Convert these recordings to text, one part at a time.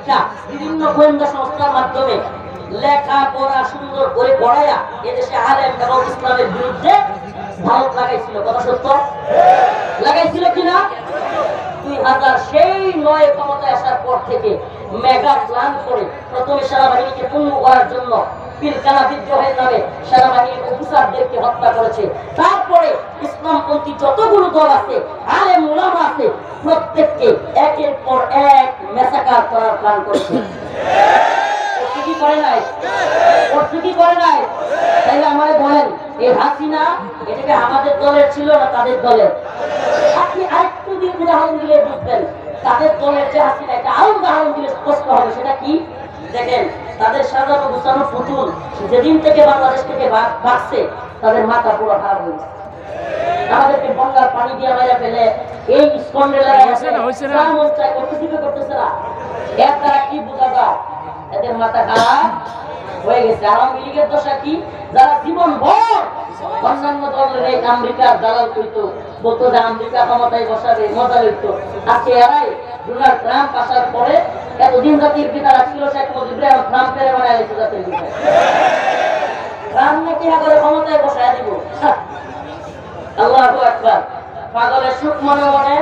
শিক্ষা বিভিন্ন গোয়েন্দা সংস্থার মাধ্যমে লেখা পড়া সুন্দর করে পড়াইয়া এদেশে আলেম এবং ইসলামের বিরুদ্ধে ভারত লাগাইছিল। কথা সত্য? লাগাইছিল কিনা? 2000 সেই 9 ক্ষমতায় আসার পর থেকে মেগা প্ল্যান করে প্রথমে সেনাবাহিনীকে পঙ্গু করার জন্য পিলখানা বিদ্রোহের নামে সেনাবাহিনীর অফিসারদেরকে হত্যা করেছে। তারপরে ইসলামপন্থী যতগুলো দল আছে, আলেম ওলামা আছে, প্রত্যেককে একের পর এক মেসাকার করার প্ল্যান করেছে। কি করে নাই? কি করে নাই? তাইলে আমাদের বলেন, এই হাসিনা এটাকে আমাদের দলের ছিল না তাদের দলের? আপনি আরেকটু দিন উদাহরণ দিলে বুঝবেন তাদের দলের যে হাসিনা, এটা আরো উদাহরণ দিলে স্পষ্ট হবে। সেটা কি? দেখেন, তাদের সাজানো গুছানো পুতুল যেদিন থেকে বাংলাদেশ থেকে ভাগছে তাদের মাথা পুরো খারাপ হয়ে গেছে। আমাদেরকে গঙ্গার পানি দিয়ে মেরে ফেলে এই করতেছে না। এর দ্বারা কি বোঝা যায়? এদের মাথা খারাপ হয়ে গেছে। আওয়ামী লীগের দশা কি? যারা জীবন ভর অন্যান্য দলের এই আমেরিকার দালাল করতো, বলতো যে আমেরিকা ক্ষমতায় বসাবে, মজা লইতো। আজকে এরাই ডোনাল্ড ট্রাম্প আসার পরে এতদিন জাতির পিতা রাখছিল শেখ মুজিবুর রহমান, ট্রাম্পের বানায় গেছে জাতির পিতা। ট্রাম্প নাকি করে ক্ষমতায় বসায় দিব। আল্লাহু আকবার। পাগলের সুখ মনে মনে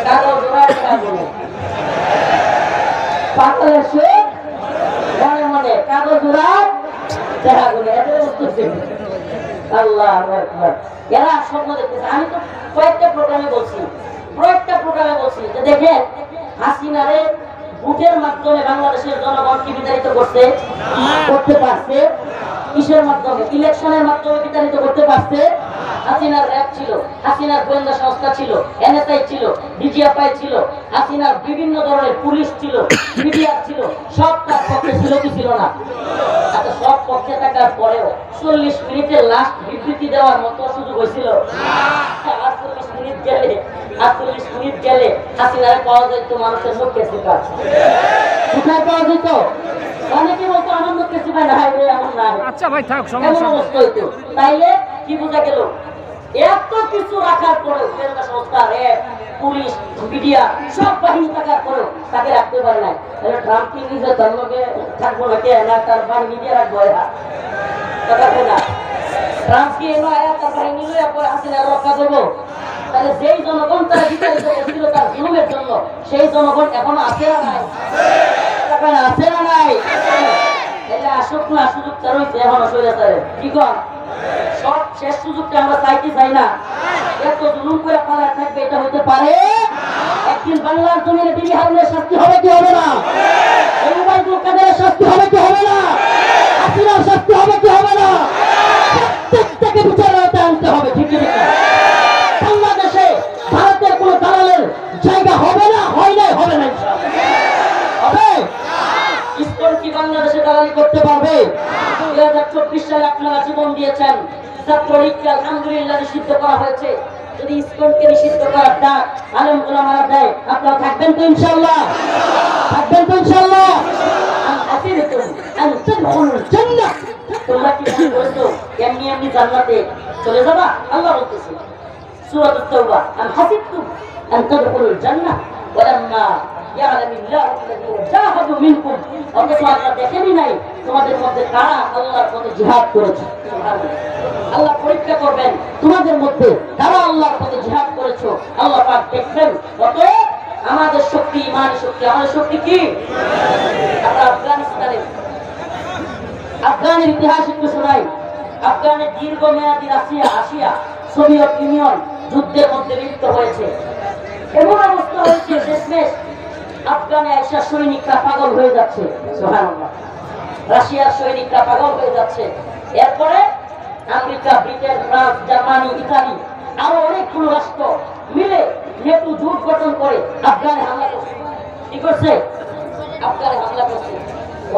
কাগজ জোড়ায় বলে, পাগলের সুখ মনে মনে কাগজ জোড়ায় দেখা বলে। এদের উত্তর আল্লাহু আকবার। এরা স্বপ্ন দেখতেছে। আমি তো কয়েকটা প্রোগ্রামে বলছি যে দেখেন, হাসিনারে ভোটের মাধ্যমে বাংলাদেশের জনগণ কি বিতাড়িত করতে পারছে? কিসের মাধ্যমে? ইলেকশনের মাধ্যমে বিতাড়িত করতে পারছে। হাসিনার র্যাব ছিল, হাসিনার গোয়েন্দা সংস্থা ছিল, এনএসআই ছিল, ডিজিএফআই ছিল, হাসিনার বিভিন্ন ধরনের পুলিশ ছিল, মিডিয়া ছিল, সব তার পক্ষে ছিল কি ছিল না? আচ্ছা, সব পক্ষে থাকার পরেও 40 মিনিটের লাস্ট বিবৃতি দেওয়ার মতো সুযোগ হয়েছিল? 48 মিনিট গেলে হাসিনারে পাওয়া যেত মানুষের মুখে সিপার। কোথায় পাওয়া যেত? অনেকে বলতো আমার মুখে সিপাই না, এমন না। আচ্ছা ভাই থাক, সমস্যা হইতো। তাইলে কি বোঝা গেল? এত কিছু রাখার পরেও গোয়েন্দা সংস্থা, র্যাব, পুলিশ, মিডিয়া সব বাহিনী থাকার পরেও তাকে রাখতে পারে নাই। তাহলে ট্রাম্প কি নিজের ধর্মকে থাকবো নাকি না তার বাহিনী দিয়ে রাখবো? ট্রাম্প কি তার বাহিনী হাসিনা রক্ষা করবো? তাহলে যেই জনগণ তারা বিতাড়িত করেছিল তার জুলুমের জন্য, সেই জনগণ এখনো আছে না নাই? আছে না নাই? তাহলে আসুক না, সুযোগ তার হইতে এখনো স্বৈরাচারে। কি কর? সব শেষ সুযোগটা আমরা চাই না। এত জুলুম করে পালায় থাকবে, এটা হইতে পারে? একদিন বাংলার জমিনে বিবি হারুনের শাস্তি হবে কি হবে না? ওবায়দুল কাদেরের শাস্তি হবে কি হবে না? হাসিনার শাস্তি হবে কি হবে না? প্রত্যেকটাকে বিচারের আনতে হবে। ঠিক কি ঠিক? বাংলাদেশে ভারতের কোন দালালের জায়গা হবে না, হবে না। হবে? ইসকন কি বাংলাদেশে দালালি করতে পারবে? 2024 সালে আপনারা জীবন দিয়েছেন, ছাত্রলীগকে আলহামদুলিল্লাহ নিষিদ্ধ করা হয়েছে। যদি ইসকনকে নিষিদ্ধ করার ডাক আলেম ওলামারা দেয়, আপনারা থাকবেন তো ইনশাআল্লাহ? থাকবেন তো ইনশাআল্লাহ? তোমরা কি মনে করেছো এমনি জান্নাতে চলে যাবা? আল্লাহ বলতেছে সূরা আত-তাওবা, আম হাসিবতুম আন তাদখুলুল জান্নাহ ওয়ালাম্মা ইয়ালামিল্লাহু আল্লাযীনা জাহাদু মিনকুম। অথচ আল্লাহ দেখেনি নাই তোমাদের মধ্যে কারা আল্লাহর পথে জিহাদ করেছে। আল্লাহ পরীক্ষা করবেন তোমাদের মধ্যে কারা আল্লাহর পথে জিহাদ করেছো, আল্লাহ পাক দেখবেন। অতএব আমাদের শক্তি ইমানি শক্তি। আমাদের শক্তি কি? আমরা আফগানের ইতিহাস একটু শোনাই। আফগানের দীর্ঘমেয়াদী রাশিয়া সোভিয়েত ইউনিয়ন যুদ্ধের মধ্যে লিপ্ত হয়েছে। এমন অবস্থা হয়েছে শেষমেশ আফগানে এসা সৈনিকরা পাগল হয়ে যাচ্ছে। সুবহানাল্লাহ। রাশিয়ার সৈনিকরা পাগল হয়ে যাচ্ছে। এরপরে America, Britain, France, Germany, Italy আরো অনেকগুলো রাষ্ট্র মিলে নেটো জোট গঠন করে আফগানে হামলা করছে। কি করছে? আফগানে হামলা করছে।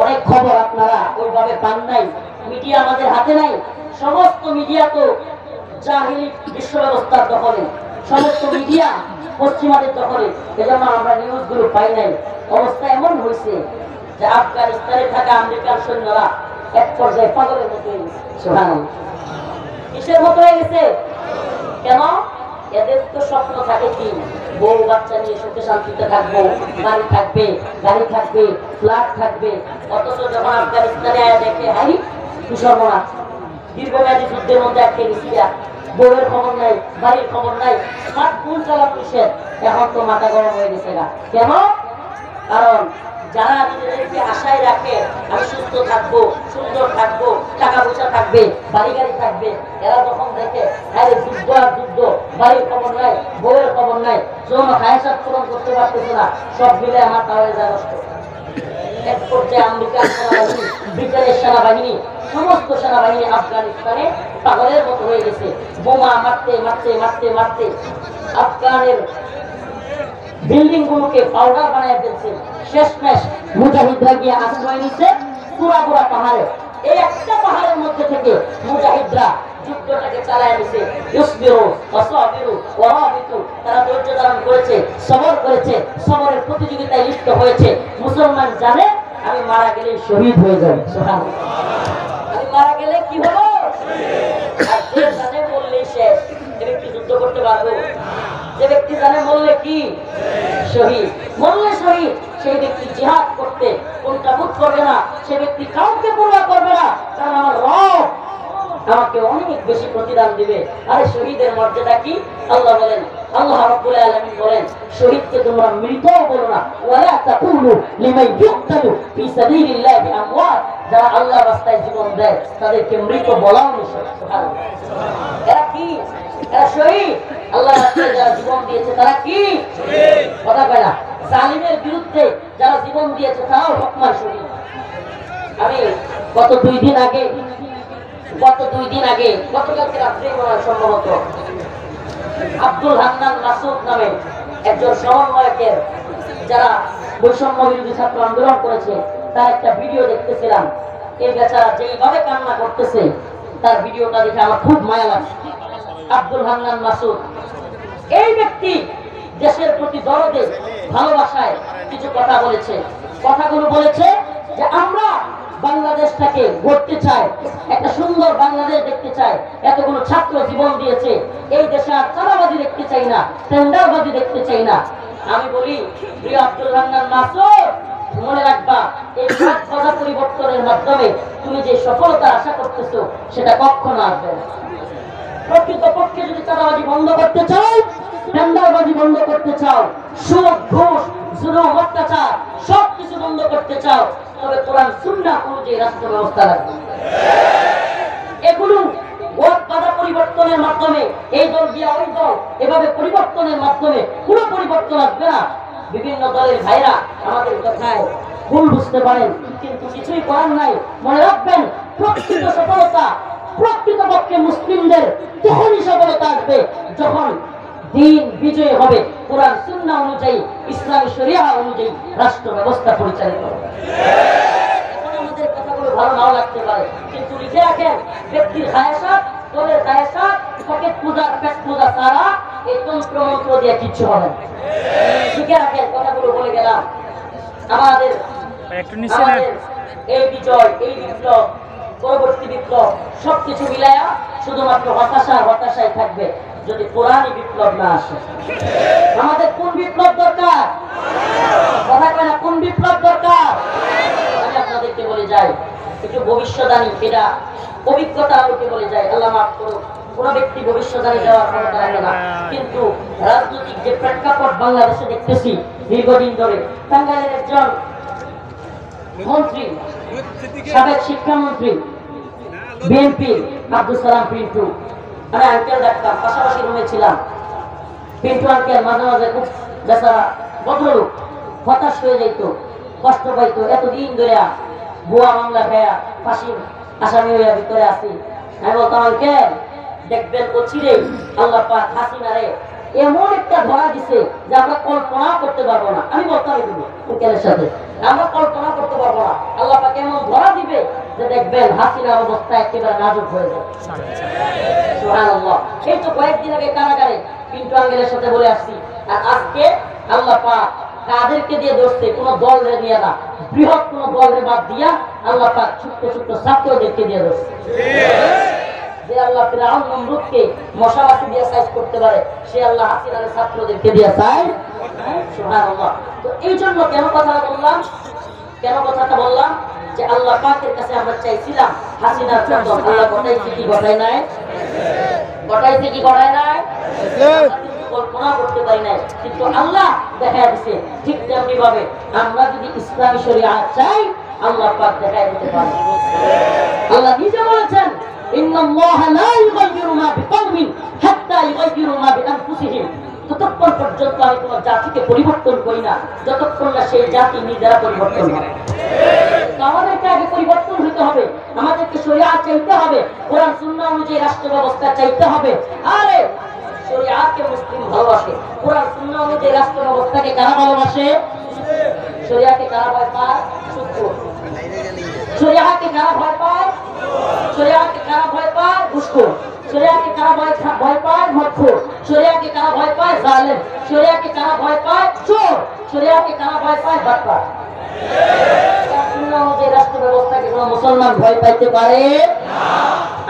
অনেক খবর আপনারা ওইভাবে পান নাই, মিডিয়া আমাদের হাতে নাই। সমস্ত মিডিয়া তো জাহিলি বিশ্ব ব্যবস্থার দখলে, সমস্ত মিডিয়া পশ্চিমাদের দখলে। এজন্য আমরা নিউজগুলো পাই নাই। অবস্থা এমন হয়েছে যে আফগানিস্তানে থাকা আমেরিকান সৈন্যরা এক পর্যায়ে পাগলের মতো হয়ে গেছে। সুবহানাল্লাহ। কিসের মতো হয়ে গেছে? কেন? এদের তো স্বপ্ন থাকে কি বউ বাচ্চা নিয়ে সুখে শান্তিতে থাকবো, বাড়ি থাকবে, গাড়ি থাকবে, ফ্ল্যাট থাকবে। অথচ যখন আফগানিস্তানে দেখে হাই কি সর্বনাশ, দীর্ঘমেয়াদী যুদ্ধের মধ্যে আটকে গেছি, বউয়ের খবর নাই, বাড়ির খবর নাই, স্মার্টফোন চালানো নিষেধ। এখন তো মাথা গরম হয়ে গেছে গা। কেন? কারণ যারা নিজেদেরকে আশায় রাখে আমি সুস্থ থাকবো, সুন্দর থাকবো, টাকা পয়সা থাকবে, বাড়ি গাড়ি থাকবে, এরা যখন দেখে আরে যুদ্ধ আর যুদ্ধ, বাড়ির খবর নাই, বউয়ের খবর নাই, যৌন হায়াসাত পূরণ করতে পারতেছে না, সব মিলে আমার তাহলে যা নষ্ট। এক পর্যায়ে আমেরিকার সেনাবাহিনী, ব্রিটেনের সেনাবাহিনী, সমস্ত সেনাবাহিনী আফগানিস্তানে পাগলের মতো হয়ে গেছে। বোমা মারতে মারতে মারতে মারতে আফগানের বিল্ডিং গুলোকে পাউডার বানিয়ে ফেলছে। শেষমেশ মুজাহিদরা গিয়ে আশ্রয় নিচ্ছে পুরাপুরা পাহাড়ে। এই একটা পাহাড়ের মধ্যে থেকে মুজাহিদরা যুদ্ধটাকে চালায় নিছে। ইসবিরু ওয়াসাবিরু ওয়ারাবিতু, তারা ধৈর্য ধারণ করেছে, সবর করেছে, সবরের প্রতিযোগিতায় লিপ্ত হয়েছে। মুসলমান জানে আমি মারা গেলে শহীদ হয়ে যাব। সুবহানাল্লাহ, আমি মারা গেলে কি হলো? আর যে জানে বললে শেষ, এ ব্যক্তি যুদ্ধ করতে পারবে? যে ব্যক্তি জানে মরলে কি শহীদ, মরলে শহীদ, সেই ব্যক্তি জিহাদ করতে কোনটা বোধ করবে না, সে ব্যক্তি কাউকে পূর্ণ করবে না, কারণ আমার রব আমাকে অনেক বেশি প্রতিদান দিবে। আরে শহীদের মর্যাদা কি? আল্লাহ বলেন, আল্লাহ রাব্বুল আলামিন বলেন, শহীদকে তোমরা মৃত বলো না, ওয়ালা তাকুলু লিমান ইউকতালু ফি সাবিলিল্লাহি আমওয়াত, যারা আল্লাহর রাস্তায় জীবন দেয় তাদেরকে মৃত বলাও নিষেধ। সুবহানাল্লাহ, এরা কি? এরা শহীদ। আল্লাহর রাস্তায় যারা জীবন দিয়েছে তারা কি শহীদ? কথা কয় না। জালিমের বিরুদ্ধে যারা জীবন দিয়েছে তারাও হকমার শহীদ। আমি গত দুই দিন আগে গতকালকে রাত্রে সম্ভবত আব্দুল হান্নান মাসুদ নামে একজন সমন্বয়কের, যারা বৈষম্য বিরোধী ছাত্র আন্দোলন করেছে, তার একটা ভিডিও দেখতেছিলাম। এই বেচারা যেইভাবে কান্না করতেছে, তার ভিডিওটা দেখে আমার খুব মায়া লাগছে। আব্দুল হান্নান মাসুদ এই ব্যক্তি দেশের প্রতি দরদে ভালোবাসায় কিছু কথা বলেছে। কথাগুলো বলেছে যে আমরা বাংলাদেশটাকে গড়তে চাই, একটা সুন্দর বাংলাদেশ দেখতে চাই, এতগুলো ছাত্র জীবন দিয়েছে, এই দেশে আর চাঁদাবাজি দেখতে চাই না, টেন্ডারবাজি দেখতে চাই না। আমি বলি, প্রিয় আব্দুল হান্নান মাসুদ, মনে রাখবা এই বাধা পরিবর্তনের মাধ্যমে তুমি যে সফলতা আশা করতেছো সেটা কখনো আসবে না। প্রকৃতপক্ষে যদি চাঁদাবাজি বন্ধ করতে চাও, টেন্ডারবাজি বন্ধ করতে চাও, সুদ ঘুষ জুলুম অত্যাচার সবকিছু বন্ধ করতে চাও, তবে কোরআন সুন্নাহ অনুযায়ী রাষ্ট্র ব্যবস্থা রাখবে। এগুলো বাধা পরিবর্তনের মাধ্যমে, এই দল দিয়া ওই দল এভাবে পরিবর্তনের মাধ্যমে কোনো পরিবর্তন আসবে না। বিভিন্ন দলের ভাইরা আমাদের কথায় ভুল বুঝতে পারেন, কিন্তু কিছুই করার নাই। মনে রাখবেন, প্রকৃত সফলতা প্রকৃতপক্ষে মুসলিমদের তখনই সফলতা আসবে যখন দিন বিজয় হবে, কোরআন সুন্নাহ অনুযায়ী, ইসলামী শরিয়া অনুযায়ী রাষ্ট্র ব্যবস্থা পরিচালিত হবে। এখন আমাদের কথাগুলো ভালো নাও লাগতে পারে, কিন্তু লিখে রাখেন, ব্যক্তির হায়াসাত, দলের হায়াসাত, পকেট পূজা, পেট পূজা ছাড়া এই তন্ত্র মন্ত্র দিয়ে কিচ্ছু হবে না। লিখে রাখেন, কথাগুলো বলে গেলাম। আমাদের এই বিজয়, এই বিপ্লব, পরবর্তী বিপ্লব সবকিছু মিলায়া শুধুমাত্র হতাশায় থাকবে যদি কোরআনই বিপ্লব না আসে। আমাদের কোন বিপ্লব দরকার? কথা কয় না, কোন বিপ্লব দরকার? আমি আপনাদেরকে বলে যাই, একটু ভবিষ্যৎবাণী, এটা অভিজ্ঞতা আলোকে বলে যাই, আল্লাহ মাফ করুন, কোন ব্যক্তি ভবিষ্যৎবাণী দেওয়ার ক্ষমতা রাখে না, কিন্তু রাজনৈতিক যে প্রেক্ষাপট বাংলাদেশে দেখতেছি দীর্ঘদিন ধরে, টাঙ্গাইলের একজন মন্ত্রী, সাবেক শিক্ষামন্ত্রী বিএনপি আব্দুল সালাম পিন্টু, আমি আঙ্কেল ডাকতাম, পাশাপাশি রুমে ছিলাম। পিন্টু আঙ্কেল মাঝে মাঝে খুব বেচারা ভদ্রলোক, হতাশ হয়ে যাইত, কষ্ট পাইতো, এতদিন ধরে ভুয়া মামলা খায়া ফাঁসির আসামি হইয়া ভিতরে আসি। আমি বলতাম, আঙ্কেল দেখবেন অচিরেই আল্লাহ পাক হাসিনারে এমন একটা ধরা দিছে যে আমরা কল্পনা করতে পারবো না। আমি বলতাম আঙ্কেলের সাথে, আমরা কল্পনা করতে পারবো না, আল্লাহ পাক এমন ধরা দিবে যে দেখবেন হাসিনার অবস্থা একেবারে নাজুক হয়ে যাবে। সুবহানাল্লাহ। এই তো কয়েকদিন আগে কারাগারে পিন্টু আঙ্কেলের সাথে বলে আসছি, আর আজকে আল্লাহ পাক কাদেরকে দিয়ে ধরছে? কোন দলের নিয়ে না, বৃহৎ কোন দলের বাদ দিয়া আল্লাহ পাক ছোট্ট ছোট্ট ছাত্রদেরকে দিয়ে ধরছে। যে আল্লাহ ফিরআউন নমরুদকে মশামাছি দিয়ে সাইজ করতে পারে, সে আল্লাহ হাসিনার ছাত্রদেরকে দিয়ে সাইজ। সুবহানাল্লাহ। তো এই জন্য কেন কথাটা বললাম যে আল্লাহ পাকের কাছে আমরা চাইছিলাম হাসিনার জন্য, আল্লাহ ঘটাইছে কি ঘটায় নাই? কল্পনা করতে পারি নাই, কিন্তু আল্লাহ দেখা দিচ্ছে। ঠিক তেমনি ভাবে আমরা যদি ইসলামী শরিয়াত চাই, আল্লাহ পাক দেখায় দিতে পারে। আল্লাহ নিজে বলেছেন, ইন্নাল্লাহা লা ইউগাইয়িরু মা বিকওমিন হাত্তা ইউগাইয়িরু মা বিআনফুসিহিম। ততক্ষণ পর্যন্ত আমি তোমার জাতিকে পরিবর্তন করি না যতক্ষণ না সেই জাতি নিজেরা পরিবর্তন হয়। আমাদেরকে আগে পরিবর্তন হতে হবে, আমাদেরকে শরিয়াত চাইতে হবে, কোরআন সুন্নাহ অনুযায়ী রাষ্ট্র ব্যবস্থা চাইতে হবে। আরে শরিয়াতকে মুসলিম ভালোবাসে, কোরআন সুন্নাহ অনুযায়ী রাষ্ট্র ব্যবস্থাকে কারা ভালোবাসে? শরিয়াতকে কারা ভয় পায়? সুদখোর। শরিয়াতকে কারা ভয় পায়? শরিয়াতকে কারা ভয় পায়? ঘুষখোর। শরিয়াতকে কারা ভয় পায়? মদখোর। শরিয়াতকে কারা ভয় পায়? জালেম। শরিয়াতকে কারা ভয় পায়? চোর। শরিয়াতকে কারা ভয় পায়? বাটপার। রাষ্ট্র ব্যবস্থাকে কোন মুসলমান ভয় পাইতে পারে না।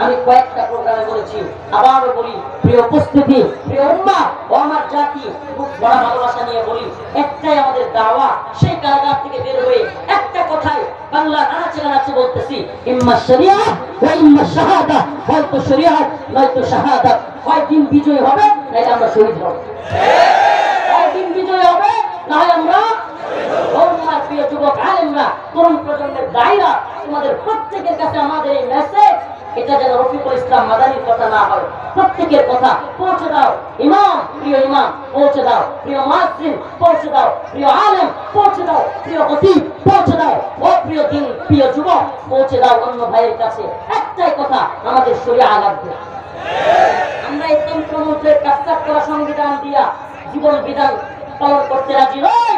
আমি কয়েকটা প্রোগ্রামে বলেছি, আবারও বলি, প্রিয় উপস্থিতি, প্রিয় উম্মাহ ও আমার জাতি, খুব বড় ভালোবাসা নিয়ে বলি, একটাই আমাদের দাওয়া। সেই কারাগার থেকে বের হয়ে একটা কথাই বাংলা নানাচে বলতেছি, ইম্মা শরিয়াত ওয়া ইম্মা শাহাদা। হয়তো শরিয়াত নয়তো শাহাদাত। হয় দিন বিজয় হবে নাহলে আমরা শহীদ হব। হয় দিন বিজয় হবে নাহলে আমরা। প্রিয় যুবক আলেমরা, তরুণ প্রজন্মের দায়ীরা, তোমাদের প্রত্যেকের কাছে আমাদের এই মেসেজ, এটা যেন রফিকুল ইসলাম মাদানির কথা না হয়। প্রত্যেকের কথা পৌঁছে দাও। ইমাম, প্রিয় ইমাম পৌঁছে দাও। প্রিয় মুয়াজ্জিন পৌঁছে দাও। প্রিয় আলেম পৌঁছে দাও। প্রিয় খতিব পৌঁছে দাও। ও প্রিয় দিন, প্রিয় যুবক পৌঁছে দাও অন্য ভাইয়ের কাছে। একটাই কথা, আমাদের শরিয়া লাগবে। আমরা এই তন্ত্রমন্ত্রের কাজ করা সংবিধান দিয়া জীবন বিধান পালন করতে রাজি নই।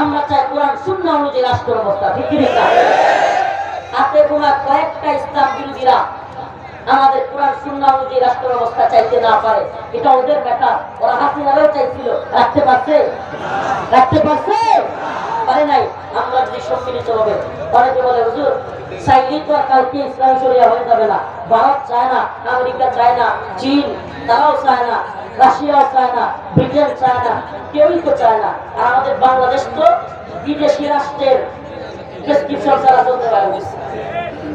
আমরা চাই কোরআন সুন্নাহ অনুযায়ী রাষ্ট্র ব্যবস্থা। ঠিক কি না? হাতে গোনা কয়েকটা ইসলাম বিরোধীরা আমাদের কোরআন সুন্নাহ অনুযায়ী রাষ্ট্র ব্যবস্থা চাইতে না পারে, এটা ওদের ব্যাপার। ওরা হাসিনারও চাইছিল, রাখতে পারছে? পারে নাই। আমরা যদি সম্মিলিত হবে, অনেকে বলে হুজুর চাইলে তো আর কালকে ইসলামী শরিয়া হয়ে যাবে না। ভারত চায় না, আমেরিকা চায় না, চীন তারাও চায় না, রাশিয়াও চায় না, ব্রিটেন চায় না, কেউই তো চায় না। আর আমাদের বাংলাদেশ তো বিদেশি রাষ্ট্রের প্রেসক্রিপশন ছাড়া চলতে পারে।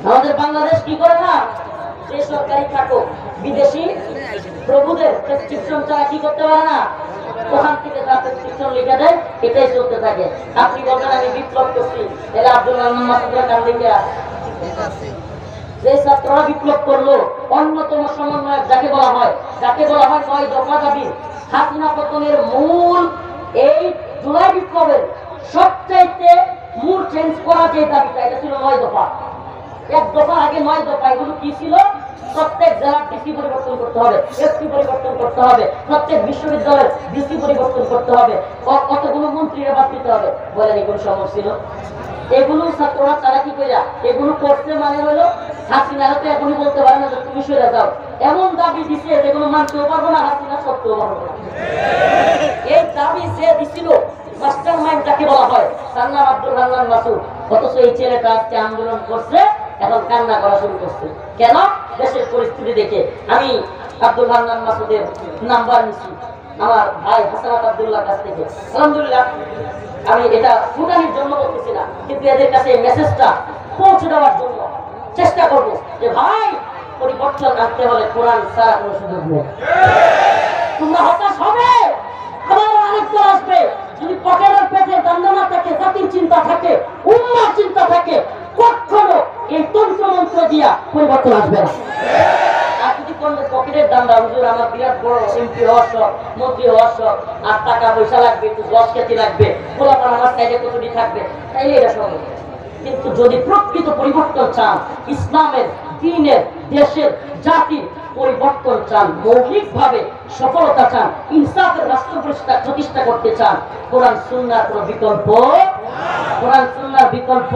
আমাদের বাংলাদেশ কি করে না, যে সরকারি থাকুক, বিদেশি প্রভুদের প্রেসক্রিপশন ছাড়া কি করতে পারে না। ওখান থেকে যা প্রেসক্রিপশন লিখে দেয় এটাই চলতে থাকে। আপনি বলবেন আমি বিপ্লব করছি, তাহলে আব্দুল রহমান মাসুদরা কান দিকে যে ছাত্ররা বিপ্লব করলো, অন্যতম সমন্বয়ক যাকে বলা হয় 9 দফা দাবি। হাসিনা পতনের মূল এই জুলাই বিপ্লবের সবচাইতে মূল চেঞ্জ করা যে দাবিটা, এটা ছিল 9 দফা। 1 দফা আগে 9 দফা। এগুলো কি ছিল? প্রত্যেক জেলার ডিসি পরিবর্তন করতে হবে, এসপি পরিবর্তন করতে হবে, প্রত্যেক বিশ্ববিদ্যালয়ের ডিসি পরিবর্তন করতে হবে, কতগুলো মন্ত্রীরা বাদ দিতে হবে। বলেন এগুলো সম্ভব ছিল? এগুলো ছাত্ররা তারা কি কইরা এগুলো করতে মানে হলো হাসিনারা তো এখনই বলতে পারে না যে তুমি সরে যাও। এমন দাবি দিছে যেগুলো মানতেও পারবো না, হাসিনা সত্যও পারবো না। এই দাবি যে দিছিল মাস্টার মাইন্ড যাকে বলা হয়, তার নাম আব্দুল রহমান মাসুদ। অথচ এই ছেলেটা আজকে আন্দোলন করছে, এখন কান্না করা শুরু করছে। কেন? দেশের পরিস্থিতি দেখে। আমি আব্দুল রহমান মাসুদের নাম্বার নিছি আমার ভাই হাসানাত আব্দুল্লাহ কাছ থেকে। আলহামদুলিল্লাহ, আমি এটা ফুটানির জন্য বলতেছি না, কিন্তু এদের কাছে এই মেসেজটা পৌঁছে দেওয়ার জন্য চেষ্টা করবো যে ভাই, পরিবর্তন আনতে হলে কোরআন ছাড়া কোনো সুযোগ নেই। তোমরা হতাশ হবে, আবার আরেকটা আসবে। যদি পকেটের পেটে দান্দা না থাকে, জাতির চিন্তা থাকে, উম্মার চিন্তা থাকে, কখনো এই তন্ত্রমন্ত্র দিয়া পরিবর্তন আসবে না। আর যদি পকেটের দান্দা, হুজুর আমার বিরাট বড় এমপি হওয়ার শখ, মন্ত্রী হওয়ার শখ, আর টাকা পয়সা লাগবে, একটু দশ খেতে লাগবে, পোলাপান আমার সাইডে কতটি থাকবে, তাইলে এটা সম্ভব। কিন্তু যদি প্রকৃত পরিবর্তন চান, ইসলামের, দ্বীনের, দেশের, জাতির পরিবর্তন চান, মৌলিকভাবে সফলতা চান, ইনসাফের রাষ্ট্র প্রতিষ্ঠা করতে চান, কোরআন সুন্নাহর কোনো বিকল্প, কোরআন সুন্নাহর বিকল্প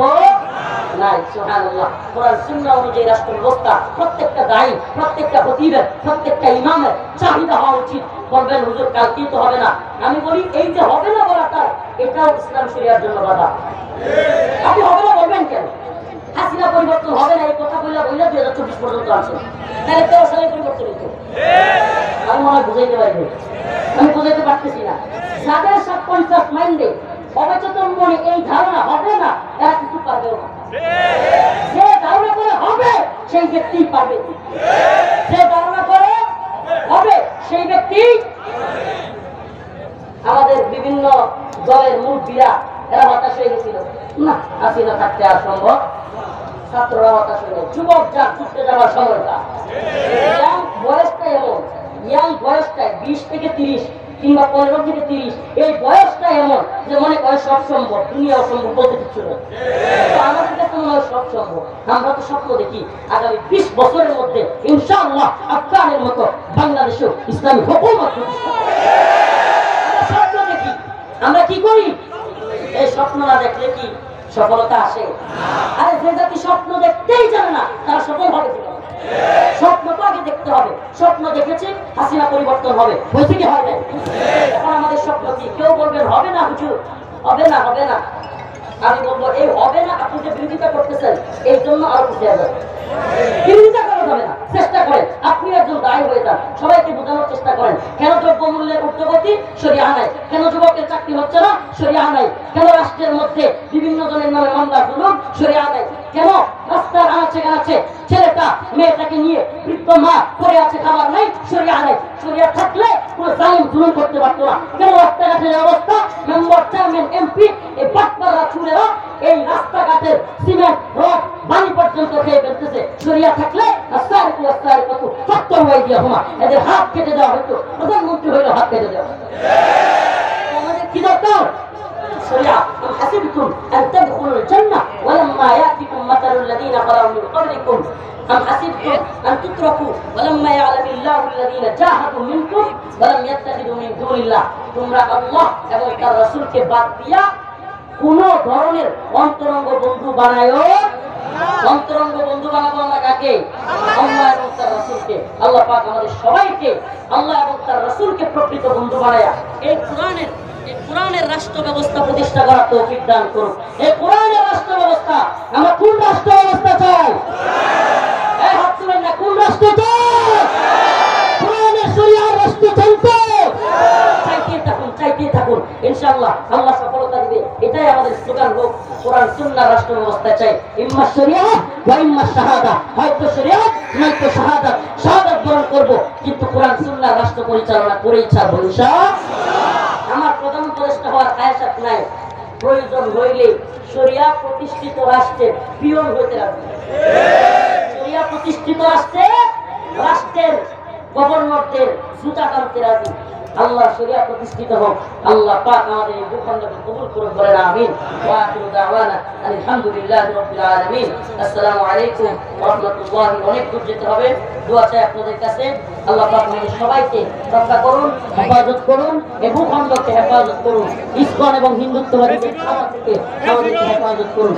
নাই। সুবহানাল্লাহ। কোরআন সুন্নাহ অনুযায়ী রাষ্ট্র ব্যবস্থা প্রত্যেকটা দায়ী, প্রত্যেকটা খতিবের, প্রত্যেকটা ইমামের চাহিদা হওয়া উচিত। বলবেন হুজুর কালকেই তো হবে না। আমি বলি এই যে হবে না বলাটা, এটাও ইসলাম শরিয়ার জন্য বাধা। আপনি হবে না বলবেন কেন? হাসিনা পরিবর্তন হবে না এই কথা বললে বইলা 2024 পর্যন্ত আছে, তাহলে 13 সালে পরিবর্তন হতো। আমি মনে হয় বুঝাইতে পারি, আমি বুঝাইতে পারতেছি না। যাদের সাবকনসিয়াস মাইন্ডে অবচেতন মনে এই ধারণা হবে না, এরা কিছু পারবেও না। যে ধারণা করে হবে সেই ব্যক্তি পারবে, যে ধারণা করে হবে সেই ব্যক্তি। আমাদের বিভিন্ন দলের মুরব্বীরা এরা হতাশ হয়ে গেছিল, না হাসিনা থাকতে আর সম্ভব। ছাত্ররা হতাশ হয়ে, যুবক যা ছুটতে যাওয়ার সময়টা, ইয়াং বয়সটা এমন, ইয়াং বয়সটায় 20 থেকে 30 কিংবা 15 থেকে 30, এই বয়সটা এমন যে মনে করে সব সম্ভব, দুনিয়া অসম্ভব বলতে কিছু না। আমাদের কাছে মনে হয় সব সম্ভব। আমরা তো স্বপ্ন দেখি আগামী 20 বছরের মধ্যে ইনশাআল্লাহ আফগানের মতো বাংলাদেশেও ইসলামী হুকুমত প্রতিষ্ঠা। স্বপ্ন দেখি, আমরা কি করি? এই স্বপ্ন না দেখলে কি সফলতা আসে? আরে যে জাতি স্বপ্ন দেখতেই জানে না তারা সফল হবে কি? স্বপ্ন তো আগে দেখতে হবে। স্বপ্ন দেখেছি হাসিনা পরিবর্তন হবে, হয়েছে কি হয় না? এখন আমাদের স্বপ্ন কি? কেউ বলবেন হবে না হুজুর, হবে না, হবে না। আমি বলবো এই হবে না, আপনি যে বিরোধিতা করতেছেন এই জন্য আরো খুশি যাবে। বিরোধিতা করা যাবে না, চেষ্টা করেন। আপনি একজন দায়ী হয়ে যান, সবাইকে বোঝানোর চেষ্টা করেন। কেন দ্রব্যমূল্যের ঊর্ধ্বগতি? শরিয়া নাই। কেন যুবকের চাকরি হচ্ছে না? শরিয়া নাই। কেন রাষ্ট্রের মধ্যে বিভিন্ন জনের নামে মামলা জুলুম? শরিয়া নাই। কেন রাস্তার আনাচে কানাচে ছেলেটা মেয়েটাকে নিয়ে বৃদ্ধ মা পড়ে আছে, খাবার নাই? শরিয়া নাই। শরিয়া থাকলে কোনো জালিম জুলুম করতে পারতো না। কেন রাস্তাঘাটের অবস্থা? মেম্বার, চেয়ারম্যান, এমপি, এই বাটপাড়া চুরেরা এই রাস্তাঘাটের সিমেন্ট, রড, বালি পর্যন্ত খেয়ে ফেলতেছে। শরিয়া থাকলে এদের হাত কেটে দেওয়া হতো, প্রধানমন্ত্রী হইলে হাত কেটে দেওয়া। আমাদের কি দরকার? শরিয়া। আম হাসিবতুম আন তাদখুলুল জান্নাহ ওয়া লাম্মা ইয়াতিকুম মাতালুল লাযীনা খালাউ মিন ক্বাবলিকুম আম হাসিবতুম আন তুতরাকু ওয়া লাম্মা ইয়ালামিল্লাহু আল্লাযীনা জাহাদু মিনকুম ওয়া লাম ইয়াত্তাখিযু মিন দুনিল্লাহ। তোমরা আল্লাহ এবং তার রাসূলকে বাদ দিয়া কোন ধরনের অন্তরঙ্গ বন্ধু বানায়ো। অন্তরঙ্গ বন্ধু বানাবো আমরা কাকে? আল্লাহ এবং তার রাসূলকে। আল্লাহ পাক আমাদের সবাইকে আল্লাহ এবং তার রাসূলকে প্রকৃত বন্ধু বানায়া এই কোরআনের রাষ্ট্র ব্যবস্থা প্রতিষ্ঠা করার তৌফিক দান করুন। এই কোরআনের রাষ্ট্র ব্যবস্থা, আমরা কোন রাষ্ট্র ব্যবস্থা চাই? এই হাত তুলেন না, কোন রাষ্ট্র চাই? কোরআনের শরিয়ার রাষ্ট্র চলবে। চাইতে থাকুন, ইনশাআল্লাহ আল্লাহ সফলতা দিবে। এটাই আমাদের স্লোগান হোক, কোরআন সুন্নাহ রাষ্ট্র ব্যবস্থা চাই। ইম্মা শরিয়া ওয়া ইম্মা শাহাদা, হয়তো শরিয়া নয়তো শাহাদাত। শাহাদাত বরণ করব, কিন্তু কোরআন সুন্নাহ রাষ্ট্র পরিচালনা করেই ছাড়ব ইনশাআল্লাহ। আমার প্রধান উপদেষ্টা হওয়ার আয়াসাত নাই, প্রয়োজন হইলে শরিয়া প্রতিষ্ঠিত রাষ্ট্রের পিয়ন হইতে রাখবে। শরিয়া প্রতিষ্ঠিত রাষ্ট্রের গভর্নরদের জুতা টানতে রাজি। আল্লাহ শরিয়া প্রতিষ্ঠিত হোক। আল্লাহ পাক আমাদের এই ভূখণ্ডকে কবুল করুন, বলেন আমিন। ওয়া আখিরু দাওয়ানা আলহামদুলিল্লাহি রাব্বিল আলামিন। আসসালামু আলাইকুম ওয়া রাহমাতুল্লাহি। অনেক দূর যেতে হবে, দোয়া চাই আপনাদের কাছে। আল্লাহ পাক আমাদের সবাইকে রক্ষা করুন, হেফাজত করুন, এই ভূখণ্ডকে হেফাজত করুন। ইসলাম এবং হিন্দুত্ববাদীদের খাওয়া থেকে আমাদেরকে হেফাজত করুন।